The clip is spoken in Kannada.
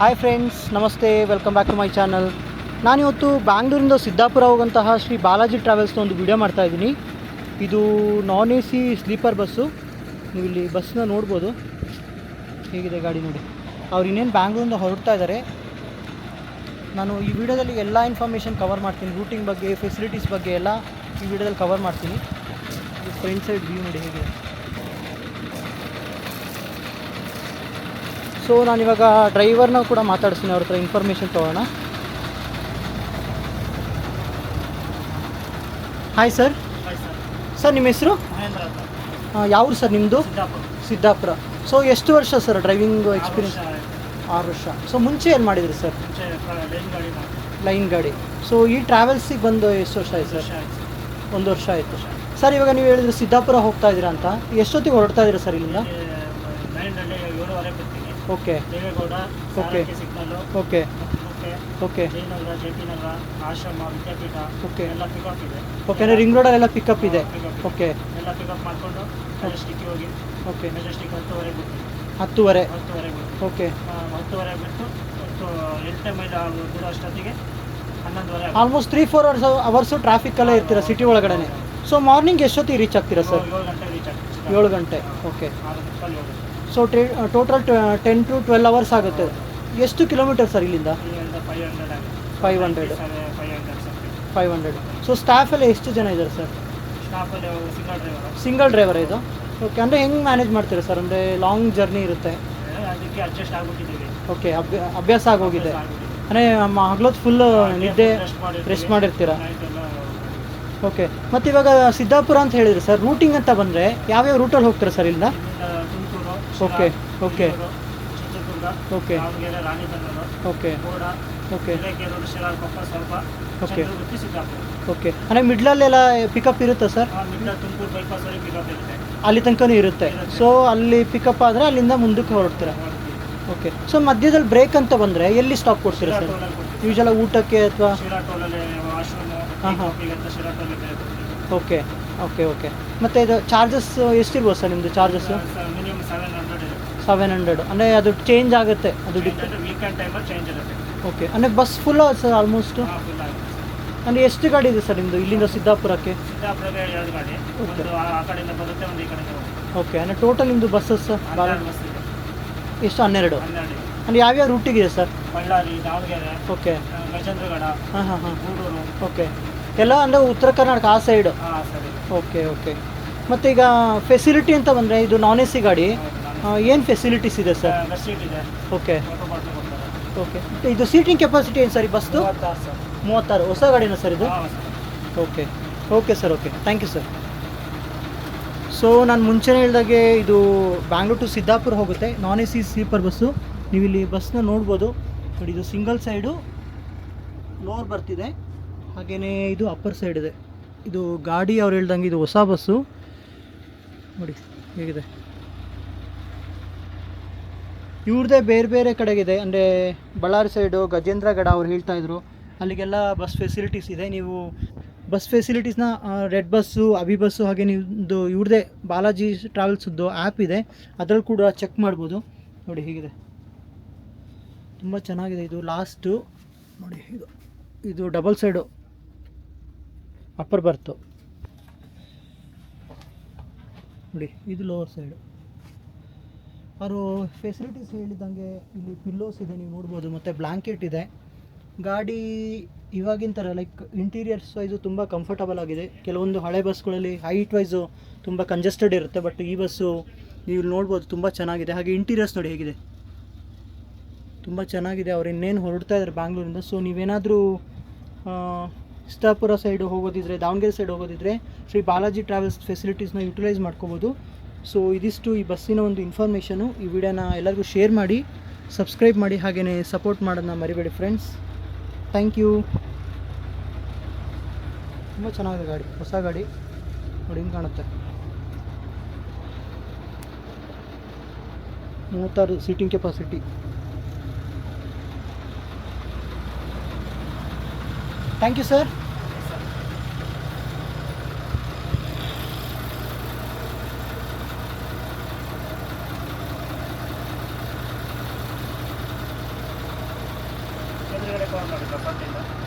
Hi friends, namaste, welcome back to my channel. ನಾನಿವತ್ತು ಬ್ಯಾಂಗ್ಳೂರಿಂದ ಸಿದ್ದಾಪುರ ಹೋಗುವಂತಹ ಶ್ರೀ ಬಾಲಾಜಿ ಟ್ರಾವೆಲ್ಸ್ನ ಒಂದು ವಿಡಿಯೋ ಮಾಡ್ತಾಯಿದ್ದೀನಿ. ಇದು ನಾನ್ ಎ ಸಿ ಸ್ಲೀಪರ್ ಬಸ್ಸು. ನೀವು ಇಲ್ಲಿ ಬಸ್ನ ನೋಡ್ಬೋದು, ಹೇಗಿದೆ ಗಾಡಿ ನೋಡಿ. ಅವ್ರು ಇನ್ನೇನು ಬ್ಯಾಂಗ್ಳೂರಿಂದ ಹೊರಡ್ತಾ ಇದ್ದಾರೆ. ನಾನು ಈ ವಿಡಿಯೋದಲ್ಲಿ ಎಲ್ಲ ಇನ್ಫಾರ್ಮೇಷನ್ ಕವರ್ ಮಾಡ್ತೀನಿ. ರೂಟಿಂಗ್ ಬಗ್ಗೆ, ಫೆಸಿಲಿಟೀಸ್ ಬಗ್ಗೆ ಎಲ್ಲ ಈ ವಿಡಿಯೋದಲ್ಲಿ ಕವರ್ ಮಾಡ್ತೀನಿ. ಇದು ಫ್ರಂಟ್ ಸೈಡ್ ವ್ಯೂ ನೋಡಿ ಹೇಗಿದೆ. ಸೊ ನಾನಿವಾಗ ಡ್ರೈವರ್ನ ಕೂಡ ಮಾತಾಡ್ತೀನಿ, ಅವ್ರ ಹತ್ರ ಇನ್ಫಾರ್ಮೇಷನ್ ತೊಗೊಳ್ಳೋಣ. Hi sir. ಸರ್ ನಿಮ್ಮ ಹೆಸರು? ಯಾವ್ರು ಸರ್ ನಿಮ್ಮದು? ಸಿದ್ದಾಪುರ. ಸೊ ಎಷ್ಟು ವರ್ಷ ಸರ್ ಡ್ರೈವಿಂಗ್ ಎಕ್ಸ್ಪೀರಿಯನ್ಸ್? 6 ವರ್ಷ. ಸೊ ಮುಂಚೆ ಏನು ಮಾಡಿದ್ರಿ ಸರ್? ಲೈನ್ ಗಾಡಿ. ಸೊ ಈ ಟ್ರಾವೆಲ್ಸಿಗೆ ಬಂದು ಎಷ್ಟು ವರ್ಷ ಆಯ್ತು ಸರ್? 1 ವರ್ಷ ಆಯಿತು ಸರ್. ಇವಾಗ ನೀವು ಹೇಳಿದ್ರೆ ಸಿದ್ದಾಪುರ ಹೋಗ್ತಾ ಇದ್ದೀರಾ ಅಂತ, ಎಷ್ಟೊತ್ತಿಗೆ ಹೊರಡ್ತಾ ಇದ್ದೀರಾ ಸರ್ ಇಲ್ಲಿಂದ? Okay okay okay okay okay okay. ಅಂದರೆ ರಿಂಗ್ ರೋಡಲ್ಲೆಲ್ಲ ಪಿಕಪ್ ಇದೆ. Okay okay. 10:30. Okay. Almost 3-4 hours ಟ್ರಾಫಿಕ್ಕಲ್ಲೇ ಇರ್ತೀರಾ ಸಿಟಿ ಒಳಗಡೆ. ಸೊ ಮಾರ್ನಿಂಗ್ ಎಷ್ಟೊತ್ತಿಗೆ ರೀಚ್ ಆಗ್ತೀರಾ ಸರ್? 7 ಗಂಟೆ. Okay. So total 10 to 12 hours ಆಗುತ್ತೆ. ಎಷ್ಟು ಕಿಲೋಮೀಟರ್ ಸರ್ ಇಲ್ಲಿಂದ? 500. ಸೊ ಸ್ಟಾಫ್ ಎಲ್ಲ ಎಷ್ಟು ಜನ ಇದ್ದಾರೆ ಸರ್? ಸಿಂಗಲ್ ಡ್ರೈವರ್ ಇದು. ಓಕೆ. ಅಂದರೆ ಹೆಂಗೆ ಮ್ಯಾನೇಜ್ ಮಾಡ್ತೀರಾ ಸರ್? ಅಂದರೆ ಲಾಂಗ್ ಜರ್ನಿ ಇರುತ್ತೆ. ಓಕೆ. ಅಭ್ಯಾಸ ಆಗೋಗಿದೆ. ಅಂದರೆ ಹಗಲೊತ್ತು ಫುಲ್ ನಿದ್ದೆ ರೆಸ್ಟ್ ಮಾಡಿರ್ತೀರಾ. ಓಕೆ. ಮತ್ತು ಇವಾಗ ಸಿದ್ದಾಪುರ ಅಂತ ಹೇಳಿದ್ರಿ ಸರ್, ರೂಟಿಂಗ್ ಅಂತ ಬಂದರೆ ಯಾವ್ಯಾವ ರೂಟಲ್ಲಿ ಹೋಗ್ತೀರಾ ಸರ್ ಇಲ್ಲಿಂದ? Okay okay okay okay okay okay okay. ಅಂದರೆ ಮಿಡ್ಲಲ್ಲೆಲ್ಲ ಪಿಕಪ್ ಇರುತ್ತಾ ಸರ್? ಅಲ್ಲಿ ತನಕನೂ ಇರುತ್ತೆ. ಸೊ ಅಲ್ಲಿ ಪಿಕಪ್ ಆದರೆ ಅಲ್ಲಿಂದ ಮುಂದಕ್ಕೆ ಹೊರಡ್ತೀರಾ. ಓಕೆ. ಸೊ ಮಧ್ಯದಲ್ಲಿ ಬ್ರೇಕ್ ಅಂತ ಬಂದರೆ ಎಲ್ಲಿ ಸ್ಟಾಪ್ ಕೊಡ್ತೀರಾ ಸರ್? ಯೂಶಲ ಊಟಕ್ಕೆ ಅಥವಾ? ಹಾಂ ಹಾಂ. Okay okay okay. ಮತ್ತು ಇದು ಚಾರ್ಜಸ್ ಎಷ್ಟಿರ್ಬೋದು ಸರ್ ನಿಮ್ಮದು ಚಾರ್ಜಸ್ಸು? 700. ಅಂದರೆ ಅದು ಚೇಂಜ್ ಆಗುತ್ತೆ, ಅದು ಓಕೆ. ಅಂದರೆ ಬಸ್ ಫುಲ್ ಸರ್ ಆಲ್ಮೋಸ್ಟು? ಅಂದರೆ ಎಷ್ಟು ಗಾಡಿ ಇದೆ ಸರ್ ನಿಮ್ಮದು ಇಲ್ಲಿಂದ ಸಿದ್ದಾಪುರಕ್ಕೆ? Okay okay. ಅಂದರೆ ಟೋಟಲ್ ನಿಮ್ಮದು ಬಸ್ಸಸ್ ಎಷ್ಟು? 12. ಅಂದರೆ ಯಾವ್ಯಾವ ರೂಟಿಗಿದೆ ಸರ್? ಓಕೆ. ಹಾಂ ಹಾಂ ಹಾಂ. ಓಕೆ. ಎಲ್ಲ ಅಂದರೆ ಉತ್ತರ ಕರ್ನಾಟಕ ಆ ಸೈಡು? Okay okay. ಮತ್ತು ಈಗ ಫೆಸಿಲಿಟಿ ಅಂತ ಬಂದರೆ ಇದು ನಾನ್ ಎ ಸಿ ಗಾಡಿ, ಏನು ಫೆಸಿಲಿಟೀಸ್ ಇದೆ ಸರ್? Okay okay. ಇದು ಸೀಟಿಂಗ್ ಕೆಪಾಸಿಟಿ ಏನು ಸರ್ ಈ ಬಸ್ದು? 36. ಹೊಸ ಗಾಡಿನ ಸರ್ ಇದು? Okay okay sir. Okay, thank you sir. So ನಾನು ಮುಂಚೆನೇ ಹೇಳಿದಾಗೆ ಇದು ಬ್ಯಾಂಗ್ಳೂರ್ ಟು ಸಿದ್ದಾಪುರ ಹೋಗುತ್ತೆ, non A C sleeper bus. ನೀವು ಇಲ್ಲಿ ಬಸ್ನ ನೋಡ್ಬೋದು ನೋಡಿ. ಇದು ಸಿಂಗಲ್ ಸೈಡು ಲೋವರ್ ಬರ್ತಿದೆ, ಹಾಗೆಯೇ ಇದು ಅಪ್ಪರ್ ಸೈಡ್ ಇದೆ. ಇದು ಗಾಡಿ ಅವ್ರು ಹೇಳ್ದಂಗೆ ಇದು ಹೊಸ ಬಸ್ಸು ನೋಡಿ ಹೇಗಿದೆ. ಇವ್ರದ್ದೇ ಬೇರೆ ಬೇರೆ ಕಡೆಗಿದೆ, ಅಂದರೆ ಬಳ್ಳಾರಿ ಸೈಡು ಗಜೇಂದ್ರಗಡ ಅವ್ರು ಹೇಳ್ತಾಯಿದ್ರು, ಅಲ್ಲಿಗೆಲ್ಲ ಬಸ್ ಫೆಸಿಲಿಟೀಸ್ ಇದೆ. ನೀವು ಬಸ್ ಫೆಸಿಲಿಟೀಸ್ನ ರೆಡ್ ಬಸ್ಸು, ಅಭಿ ಬಸ್ಸು, ಹಾಗೆ ನೀವು ಇವ್ರದ್ದೇ ಬಾಲಾಜಿ ಟ್ರಾವೆಲ್ಸದ್ದು ಆ್ಯಪ್ ಇದೆ, ಅದರಲ್ಲಿ ಕೂಡ ಚೆಕ್ ಮಾಡ್ಬೋದು. ನೋಡಿ ಹೀಗಿದೆ, ತುಂಬ ಚೆನ್ನಾಗಿದೆ. ಇದು ಲಾಸ್ಟು ನೋಡಿ, ಇದು ಡಬಲ್ ಸೈಡು ಅಪ್ಪರ್ ಬರ್ತು ನೋಡಿ, ಇದು ಲೋವರ್ ಸೈಡು. ಅವರು ಫೆಸಿಲಿಟೀಸ್ ಹೇಳಿದಂಗೆ ಇಲ್ಲಿ ಪಿಲ್ಲೋಸ್ ಇದೆ, ನೀವು ನೋಡ್ಬೋದು, ಮತ್ತು ಬ್ಲ್ಯಾಂಕೆಟ್ ಇದೆ. ಗಾಡಿ ಇವಾಗಿನ ಥರ ಲೈಕ್ ಇಂಟೀರಿಯರ್ಸ್ ವೈಸು ತುಂಬ ಕಂಫರ್ಟಬಲ್ ಆಗಿದೆ. ಕೆಲವೊಂದು ಹಳೆ ಬಸ್ಗಳಲ್ಲಿ ಹೈಟ್ ವೈಸು ತುಂಬ ಕಂಜೆಸ್ಟೆಡ್ ಇರುತ್ತೆ, ಬಟ್ ಈ ಬಸ್ಸು ನೀವು ನೋಡ್ಬೋದು ತುಂಬ ಚೆನ್ನಾಗಿದೆ. ಹಾಗೆ ಇಂಟೀರಿಯರ್ಸ್ ನೋಡಿ ಹೇಗಿದೆ, ತುಂಬ ಚೆನ್ನಾಗಿದೆ. ಅವ್ರು ಇನ್ನೇನು ಹೊರಡ್ತಾ ಇದ್ದಾರೆ ಬ್ಯಾಂಗ್ಳೂರಿಂದ. ಸೊ ನೀವೇನಾದರೂ ಸಿದ್ದಾಪುರ ಸೈಡು ಹೋಗೋದಿದ್ರೆ, ದಾವಣಗೆರೆ ಸೈಡ್ ಹೋಗೋದಿದ್ರೆ ಶ್ರೀ ಬಾಲಾಜಿ ಟ್ರಾವೆಲ್ಸ್ ಫೆಸಿಲಿಟೀಸ್ನ ಯುಟಿಲೈಸ್ ಮಾಡ್ಕೋಬೋದು. ಸೊ ಇದಿಷ್ಟು ಈ ಬಸ್ಸಿನ ಒಂದು ಇನ್ಫಾರ್ಮೇಷನು. ಈ ವಿಡಿಯೋನ ಎಲ್ಲರಿಗೂ ಶೇರ್ ಮಾಡಿ, ಸಬ್ಸ್ಕ್ರೈಬ್ ಮಾಡಿ, ಹಾಗೆಯೇ ಸಪೋರ್ಟ್ ಮಾಡೋದನ್ನ ಮರಿಬೇಡಿ ಫ್ರೆಂಡ್ಸ್. Thank you. ತುಂಬ ಚೆನ್ನಾಗಿದೆ ಗಾಡಿ, ಹೊಸ ಗಾಡಿ ನೋಡಿ ಹಿಂಗೆ ಕಾಣುತ್ತೆ. 36 seating capacity. Thank you sir. ಎದುರುಗಡೆ ಕಾಲ್ ಮಾಡಿ ಪ್ರಪಂಚದಿಂದ